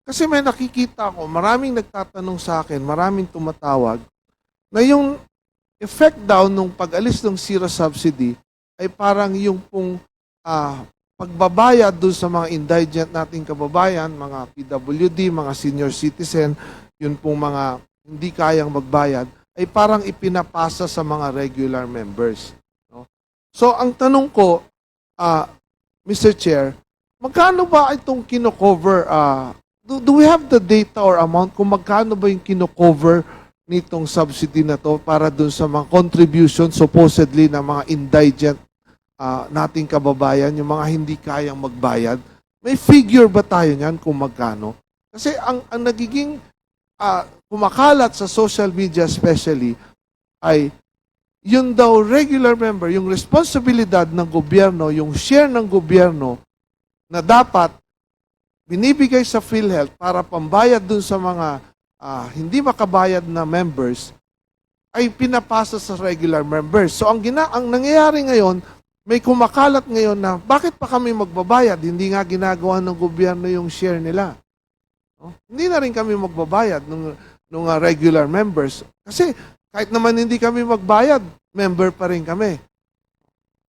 Kasi may nakikita ko, maraming nagtatanong sa akin, maraming tumatawag, na yung effect daw nung pag-alis ng zero subsidy ay parang yung pong pagbabayad doon sa mga indigent nating kababayan, mga PWD, mga senior citizen, yun pong mga hindi kayang magbayad, ay parang ipinapasa sa mga regular members. No? So, ang tanong ko, Mr. Chair, magkano ba itong kino-cover? Do we have the data or amount kung magkano ba yung kino-cover nitong subsidy na to para dun sa mga contribution supposedly ng mga indigent nating kababayan, yung mga hindi kayang magbayad? May figure ba tayo niyan kung magkano? Kasi ang nagiging kumakalat sa social media especially ay yun daw regular member, yung responsibilidad ng gobyerno, yung share ng gobyerno na dapat binibigay sa PhilHealth para pambayad dun sa mga hindi makabayad na members ay pinapasa sa regular members. So ang nangyayari ngayon, may kumakalat ngayon na bakit pa kami magbabayad? Hindi nga ginagawa ng gobyerno yung share nila. No? Hindi na rin kami magbabayad ng regular members. Kasi kahit naman hindi kami magbayad, member pa rin kami.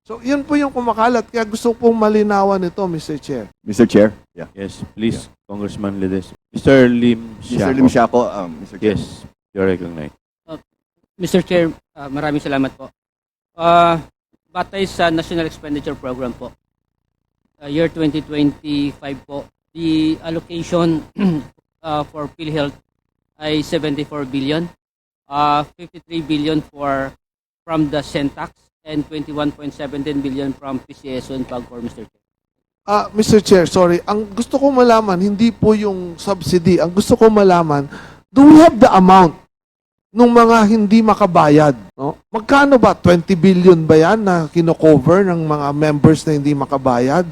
So, yun po yung kumakalat. Kaya gusto pong malinawan ito, Mr. Chair. Mr. Chair? Yeah. Yes, please, Congressman Ledes. Mr. Lim Mr. Siaco. Lim Siaco, Mr. Chair. Yes, you're recognized. Mr. Chair, maraming salamat po. Batay sa National Expenditure Program po, year 2025 po, the allocation for PhilHealth ay 74 billion, 53 billion from the Centax, and 21.17 billion from PCSO and PAGCOR, Mr. Chair. Mr. Chair, sorry. Ang gusto ko malaman, hindi po yung subsidy. Ang gusto ko malaman, do we have the amount nung mga hindi makabayad? No? Magkano ba? 20 billion ba yan na kino-cover ng mga members na hindi makabayad?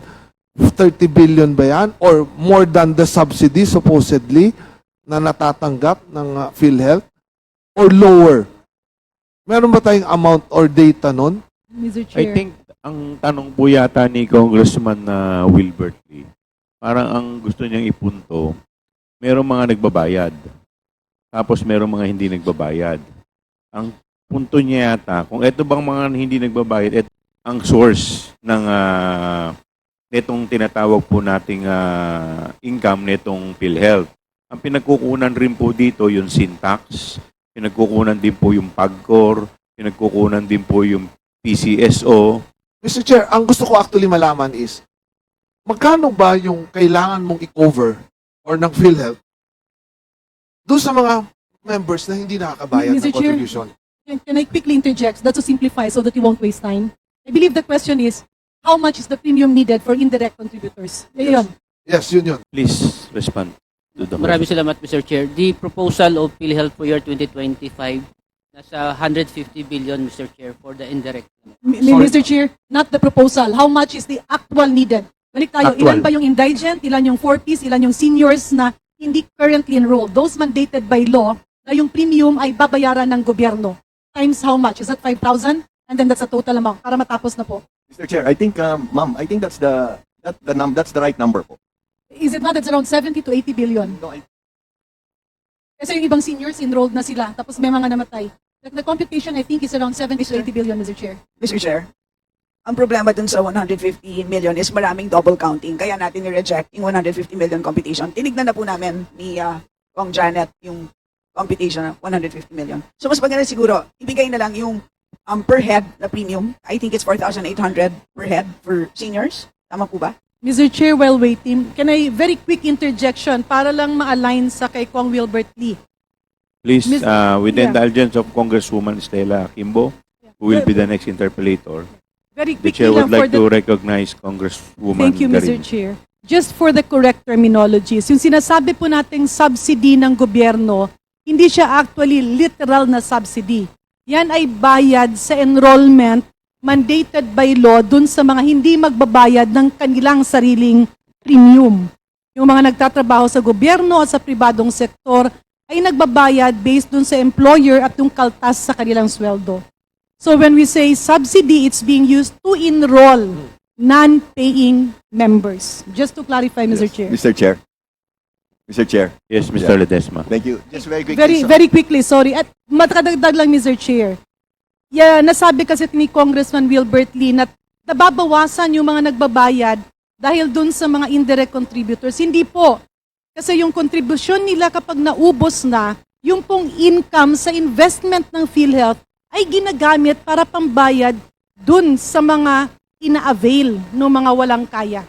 30 billion ba yan? Or more than the subsidy supposedly na natatanggap ng PhilHealth? Or lower? Meron ba tayong amount or data nun? Mr. I Chair. think ang tanong po yata ni Congressman Wilbert Lee, parang ang gusto niyang ipunto, merong mga nagbabayad. Tapos merong mga hindi nagbabayad. Ang punto niya yata, kung ito bang mga hindi nagbabayad, ito ang source ng netong tinatawag po nating income netong PhilHealth. Ang pinagkukunan rin po dito yung Syntax, pinagkukunan din po yung PAGCOR, pinagkukunan din po yung PCSO. Mr. Chair, ang gusto ko actually malaman is, magkano ba yung kailangan mong i-cover or ng PhilHealth doon sa mga members na hindi nakakabayad Mr. ng Chair. contribution? Can I quickly interject? That's to simplify so that you won't waste time. I believe the question is, how much is the premium needed for indirect contributors? Yun. Yes, yun. Please respond to the Maraming salamat, Mr. Chair. The proposal of PhilHealth for year 2025, nasa 150 billion, Mr. Chair, for the indirect. Mr. Chair, not the proposal. How much is the actual needed? Balik tayo, Actual. ilan ba yung indigent, ilan yung 40s, ilan yung seniors na hindi currently enrolled? Those mandated by law na yung premium ay babayaran ng gobyerno. Times how much? Is that 5,000? And then that's a total amount para matapos na po. Mr. Chair, I think, ma'am, I think that's that's the right number po. Is it not? It's around 70 to 80 billion. No, Kasi yung ibang seniors enrolled na sila, tapos may mga namatay. The computation, I think, is around 70 to 80 billion, Mr. Chair. Mr. Chair, ang problema dun sa 150 million is maraming double counting. Kaya natin i-reject yung 150 million computation. Tinignan na po namin ni Kong Janet yung computation ng 150 million. So mas maganda siguro, ibigay na lang yung per head na premium. I think it's 4,800 per head for seniors. Tama po ba? Mr. Chair, while waiting, can I very quick interjection para lang ma-align sa kay Kong Wilbert Lee? Please, Miss- with the yeah. indulgence of Congresswoman Stella Kimbo, who will be the next interpellator, Very the quickly chair lang would for like the... to recognize Congresswoman Thank you, Mr. Garin. Chair. Just for the correct terminologies, yung sinasabi po nating subsidy ng gobyerno, hindi siya actually literal na subsidy. Yan ay bayad sa enrollment mandated by law dun sa mga hindi magbabayad ng kanilang sariling premium. Yung mga nagtatrabaho sa gobyerno at sa pribadong sektor ay nagbabayad based dun sa employer at yung kaltas sa kanilang sweldo. So when we say subsidy, it's being used to enroll non-paying members. Just to clarify, Mr. Chair. Mr. Chair. Mr. Chair. Yes, Mr. Ledesma. Thank you. Just very quickly. Very quickly, sorry. At makadagdag lang, Mr. Chair. Nasabi kasi ni Congressman Wilbert Lee na nababawasan yung mga nagbabayad dahil dun sa mga indirect contributors. Hindi po. Kasi yung kontribusyon nila kapag naubos na, yung pong income sa investment ng PhilHealth ay ginagamit para pambayad dun sa mga ina-avail ng mga walang kaya.